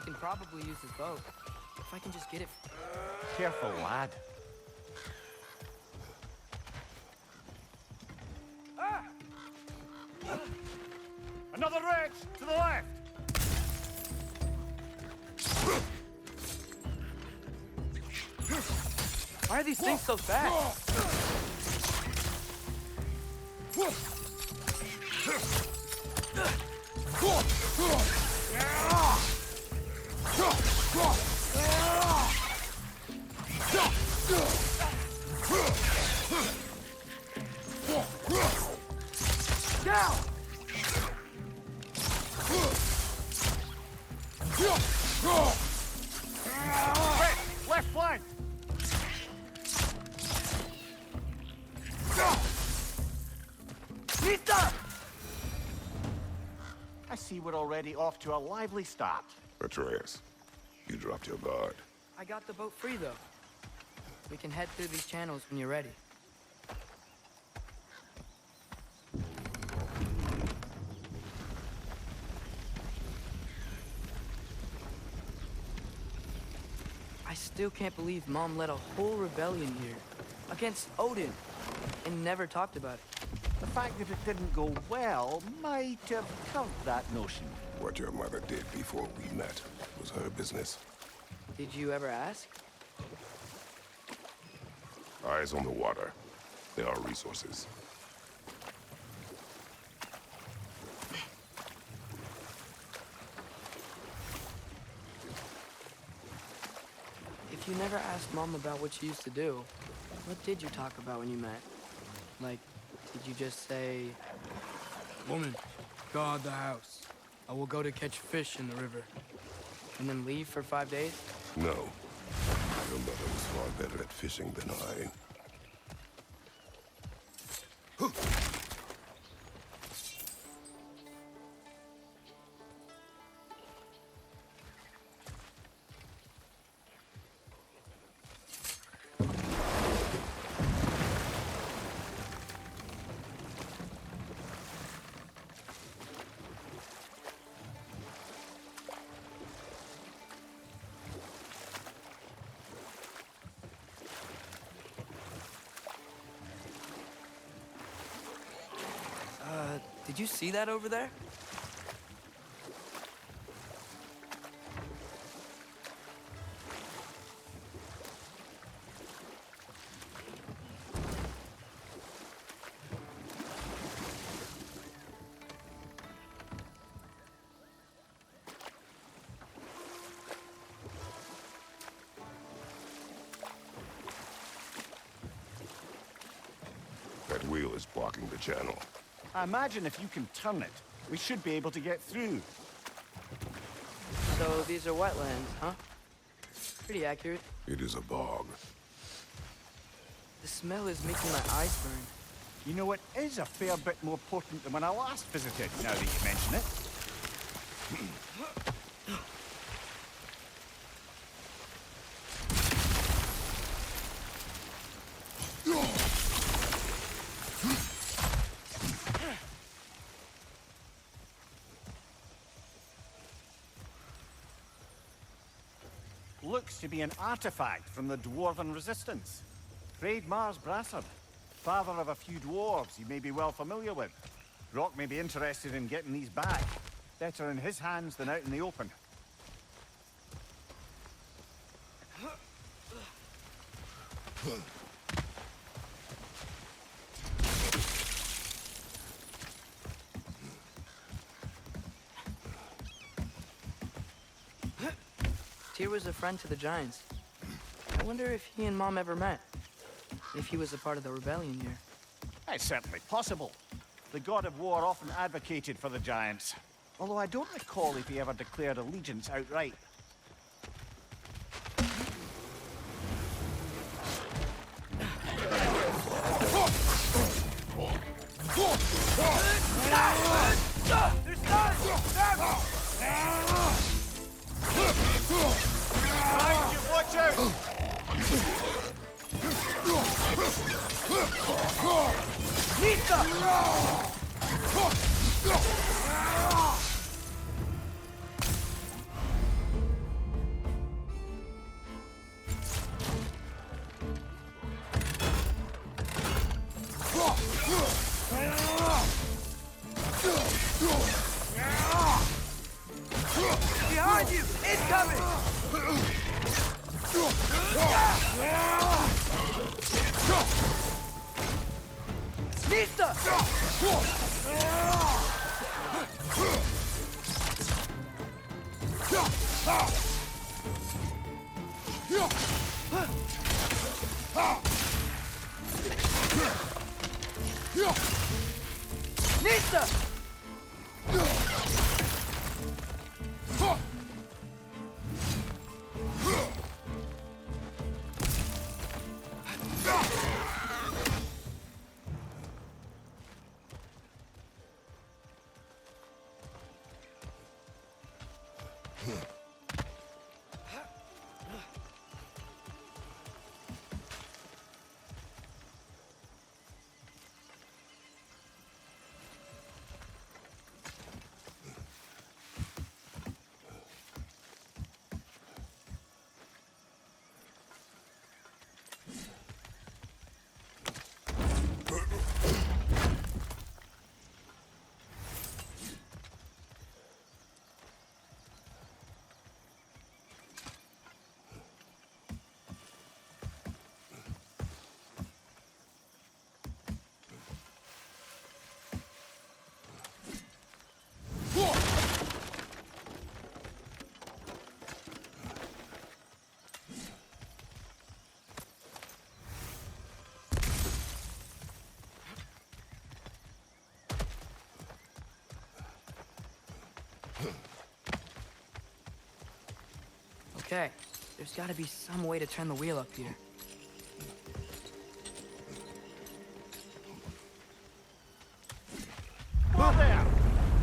can probably use his boat. If I can just get it... Careful, lad. Ah! Another wrench! To the left! Why are these things so fast? Down! Left flank! I see we're already off to a lively start. Atreus, you dropped your guard. I got the boat free, though. We can head through these channels when you're ready. I still can't believe Mom led a whole rebellion here. Against Odin. And never talked about it. The fact that it didn't go well might have killed that notion. What your mother did before we met was her business. Did you ever ask? Eyes on the water. There are resources. If you never asked Mom about what she used to do, what did you talk about when you met? Like, did you just say... Woman, guard the house. I will go to catch fish in the river. And then leave for 5 days? No. Your mother was far better at fishing than I. Did you see that over there? That wheel is blocking the channel. I imagine if you can turn it, we should be able to get through. So these are wetlands, huh? Pretty accurate. It is a bog. The smell is making my eyes burn. You know, it is a fair bit more potent than when I last visited, now that you mention it. Looks to be an artifact from the Dwarven Resistance. Mars Brassard, father of a few dwarves you may be well familiar with. Rock may be interested in getting these back. Better in his hands than out in the open. Tyr was a friend to the Giants. I wonder if he and Mom ever met. If he was a part of the rebellion here. It's certainly possible. The god of war often advocated for the Giants. Although I don't recall if he ever declared allegiance outright. There's none! Behind you, watch out! Nita! Behind you! Incoming! Nista! Nista! Okay, there's gotta be some way to turn the wheel up here. Well there!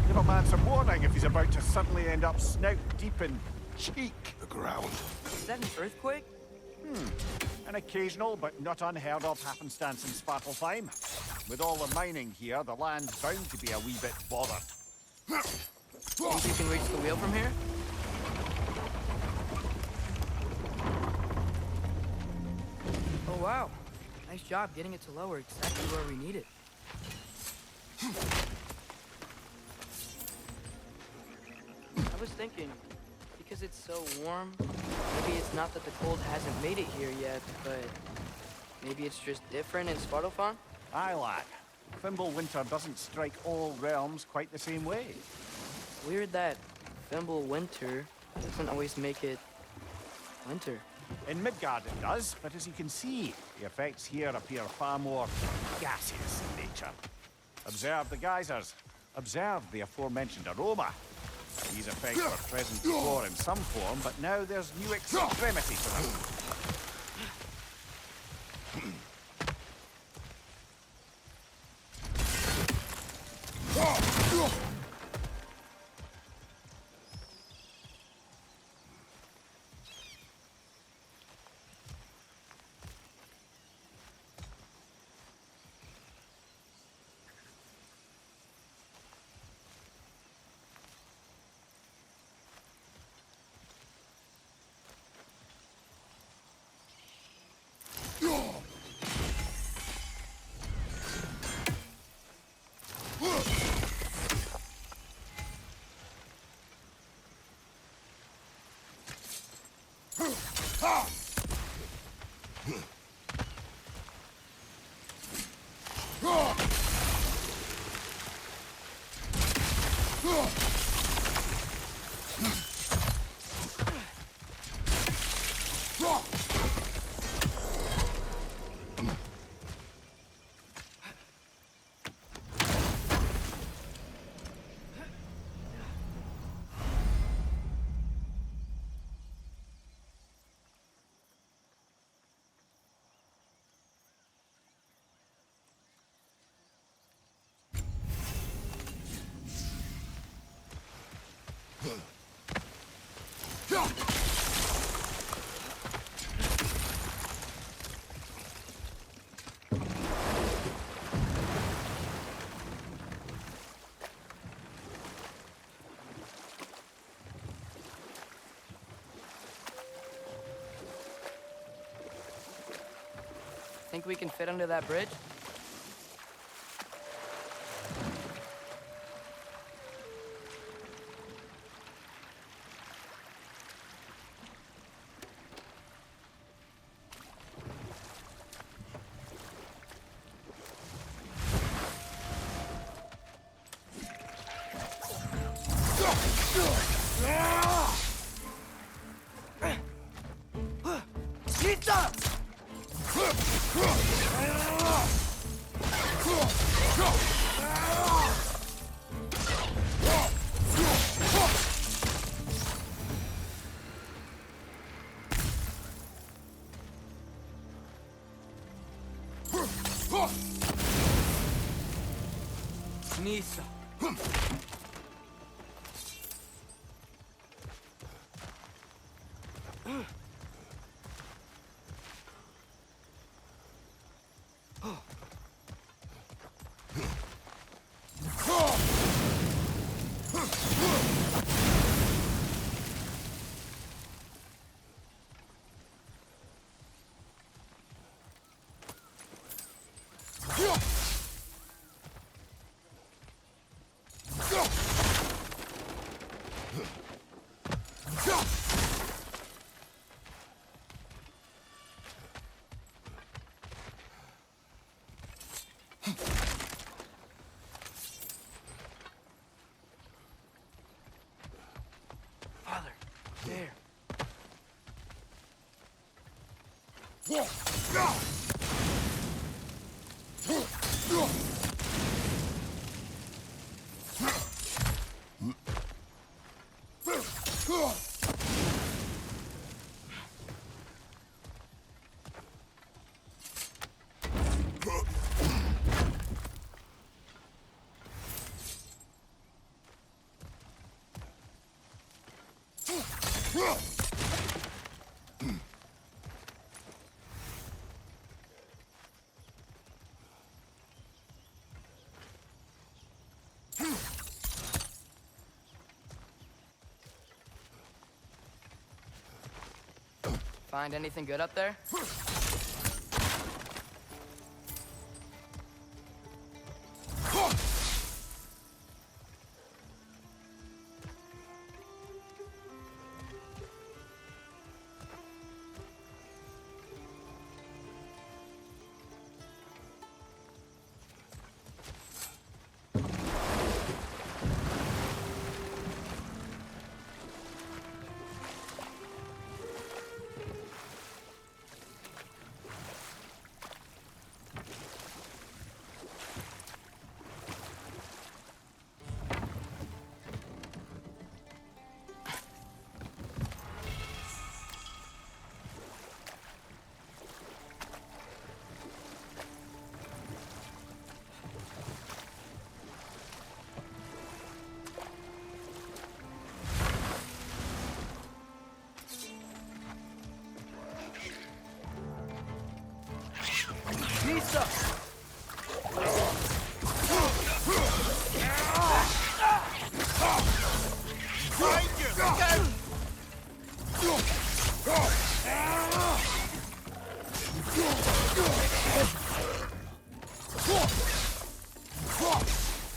Give a man some warning if he's about to suddenly end up snout deep in cheek. The ground. Is that an earthquake? An occasional but not unheard of happenstance in Svartalfheim. With all the mining here, the land's bound to be a wee bit bothered. Think you can reach the wheel from here? Oh wow, nice job getting it to lower exactly where we need it. I was thinking, because it's so warm, maybe it's not that the cold hasn't made it here yet, but maybe it's just different in Svartalfheim? Aye, lad. Thimble winter doesn't strike all realms quite the same way. Weird that Thimble winter doesn't always make it winter. In Midgard it does, but as you can see, the effects here appear far more gaseous in nature. Observe the geysers. Observe the aforementioned aroma. These effects were present before in some form, but now there's new extremity to them. Think we can fit under that bridge? Nisa. Father, there. Find anything good up there? Nisa!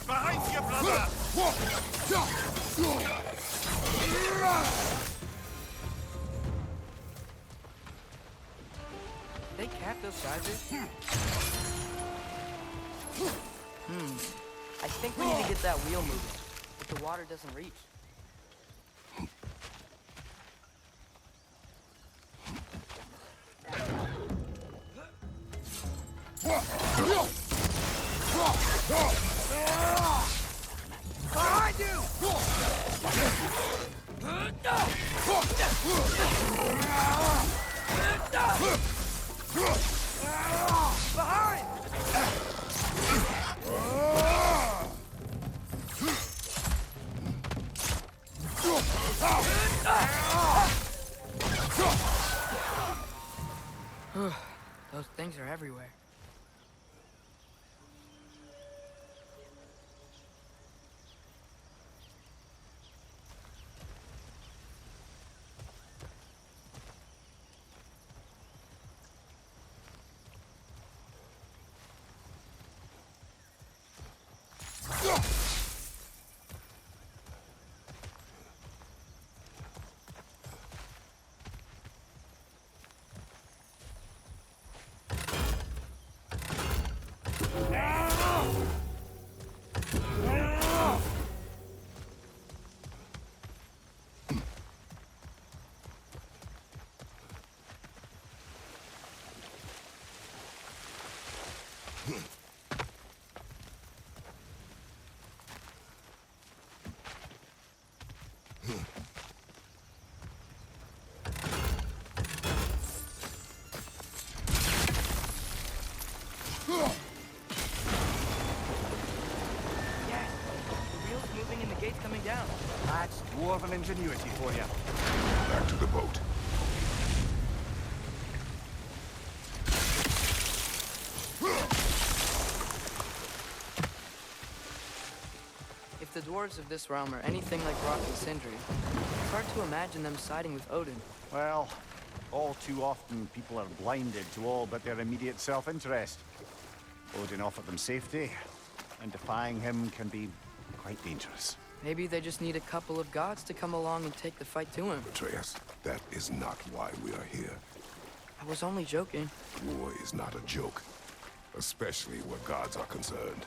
Behind you, brother! They cap those charges? I think we need to get that wheel moving, but the water doesn't reach. Behind you! Behind! Those things are everywhere. What's coming down? That's dwarven ingenuity for you. Back to the boat. If the dwarves of this realm are anything like Rock and Sindri, it's hard to imagine them siding with Odin. Well, all too often people are blinded to all but their immediate self-interest. Odin offered them safety, and defying him can be quite dangerous. Maybe they just need a couple of gods to come along and take the fight to him. Atreus, that is not why we are here. I was only joking. War is not a joke, especially where gods are concerned.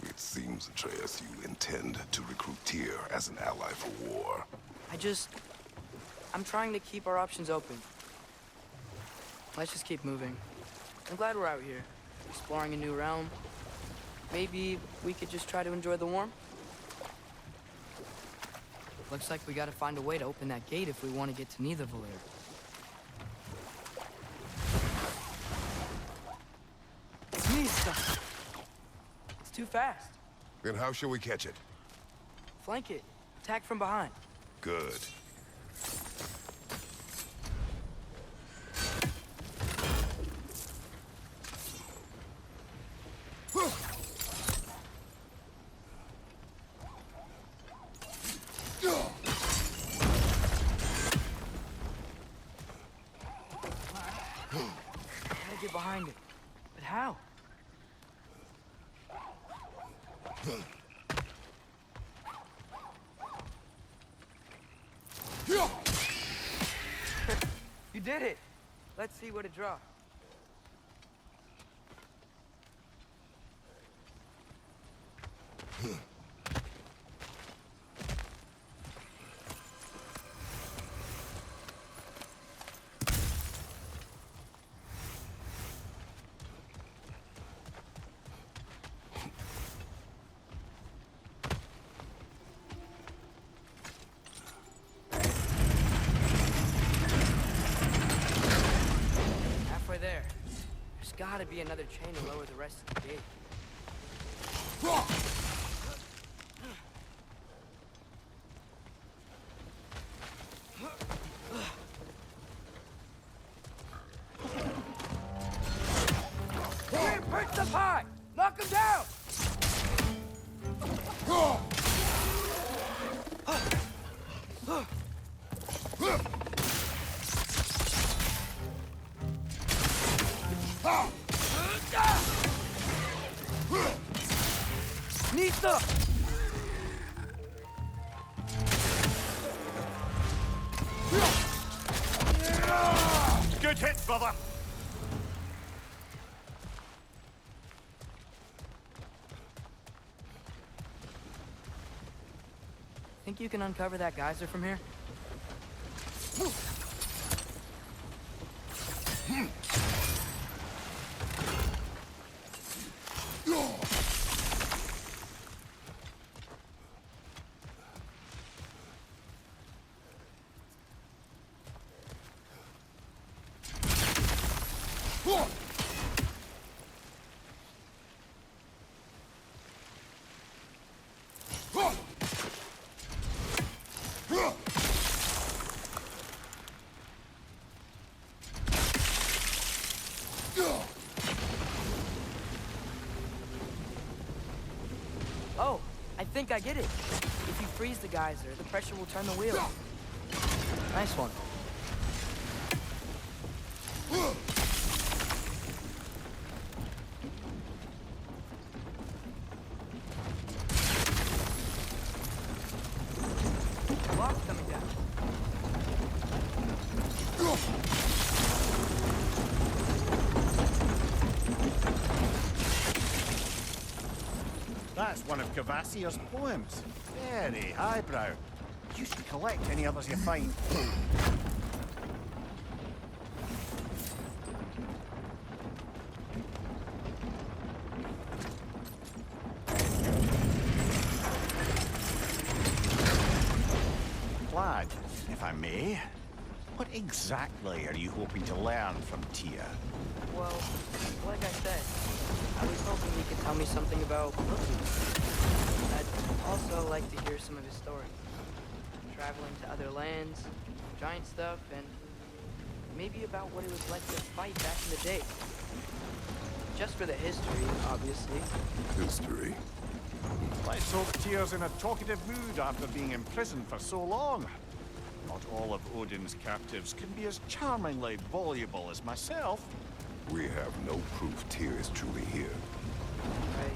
It seems, Atreus, you intend to recruit Tyr as an ally for war. I'm trying to keep our options open. Let's just keep moving. I'm glad we're out here, exploring a new realm. Maybe we could just try to enjoy the warmth? Looks like we gotta find a way to open that gate if we want to get to Nidavellir. Mista! It's too fast. Then how shall we catch it? Flank it. Attack from behind. Good. Gotta get behind it. But how? You did it! Let's see what it draws. Halfway there. There's gotta be another chain to lower the rest of the gate. Here, perch up high! Knock him down! Nista! Good hit, brother! Think you can uncover that geyser from here? Oh, I think I get it. If you freeze the geyser, the pressure will turn the wheel. Nice one. Block's coming down. That's one of Kvasir's poems. Very highbrow. You should collect any others you find. lad, if I may. What exactly are you hoping to learn from Tia? Well, like I said, I was hoping he could tell me something about Brooklyn. I'd also like to hear some of his story. Traveling to other lands, giant stuff, and maybe about what it was like to fight back in the day. Just for the history, obviously. History. Let's hope Tia's in a talkative mood after being imprisoned for so long. Not all of Odin's captives can be as charmingly voluble as myself. We have no proof Tyr is truly here. Right.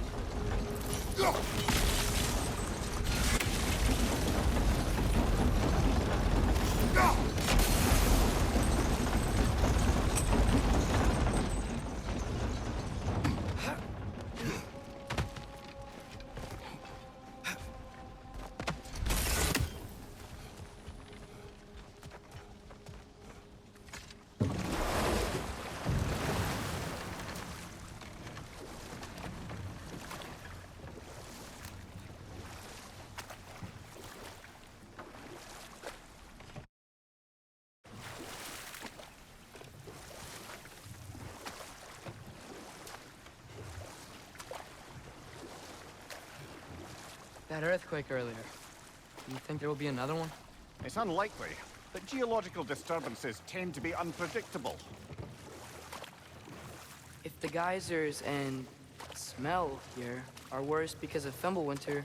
That earthquake earlier. Do you think there will be another one? It's unlikely, but geological disturbances tend to be unpredictable. If the geysers and smell here are worse because of Fimbulwinter,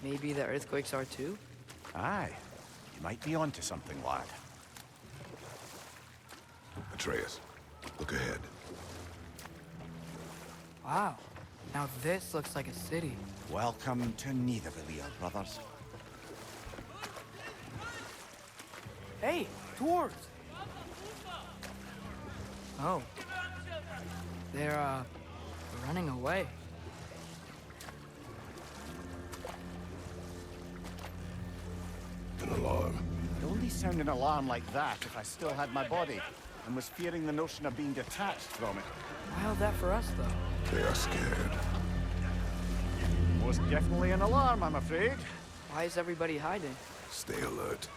maybe the earthquakes are too? Aye, you might be onto something, lad. Atreus, look ahead. Wow. Now this looks like a city. Welcome to Nidavellir, brothers. Hey, dwarves! Oh. They're, running away. An alarm. I'd only sound an alarm like that if I still had my body, and was fearing the notion of being detached from it. Why all that for us, though? They are scared. Most definitely an alarm, I'm afraid. Why is everybody hiding? Stay alert.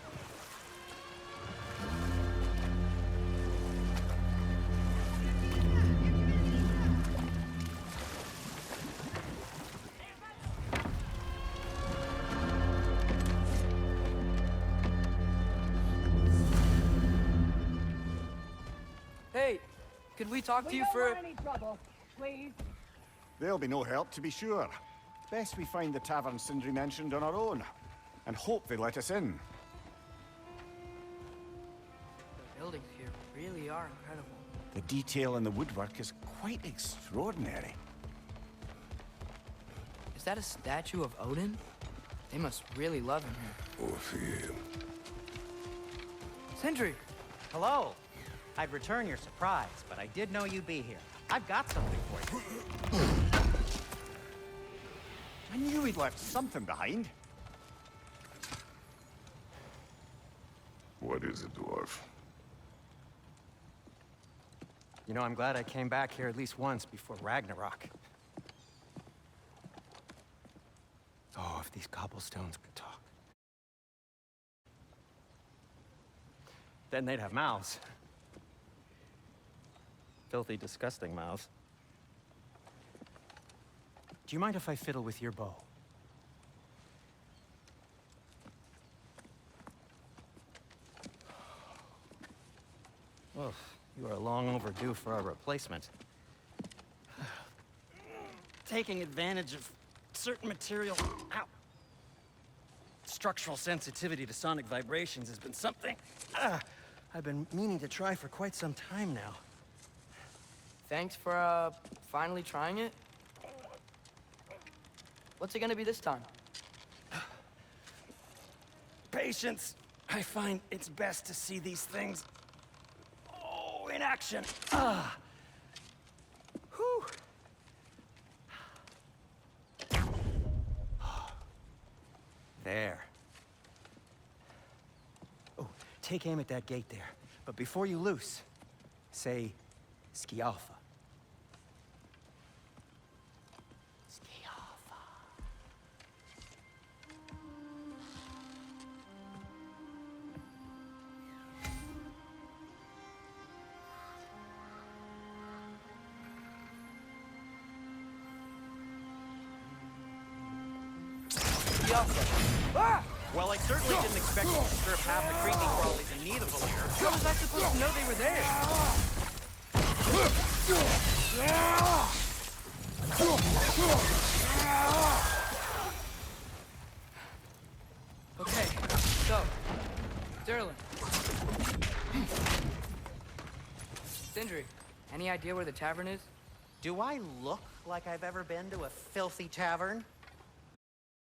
Hey, could we talk to you for... We don't want any trouble, please. There'll be no help, to be sure. Best we find the tavern Sindri mentioned on our own, and hope they let us in. The buildings here really are incredible. The detail in the woodwork is quite extraordinary. Is that a statue of Odin? They must really love him here. Or fear him. Sindri! Hello. I'd return your surprise, but I did know you'd be here. I've got something for you. I knew he'd left something behind. What is it, dwarf? You know, I'm glad I came back here at least once before Ragnarok. Oh, if these cobblestones could talk. Then they'd have mouths. Filthy, disgusting mouths. Do you mind if I fiddle with your bow? Oh, you are long overdue for a replacement. Taking advantage of certain material... Ow! Structural sensitivity to sonic vibrations has been something I've been meaning to try for quite some time now. Thanks for, finally trying it. What's it gonna be this time? Patience. I find it's best to see these things, in action. Ah. Whew. There. Oh, take aim at that gate there. But before you loose, say, Skialfa. Skialfa. the offset. Ah! Well, I certainly didn't expect you to strip half the creepy crawlies in need of a lair. How was I supposed to know they were there? Okay, so, Sterling. Sindri, any idea where the tavern is? Do I look like I've ever been to a filthy tavern?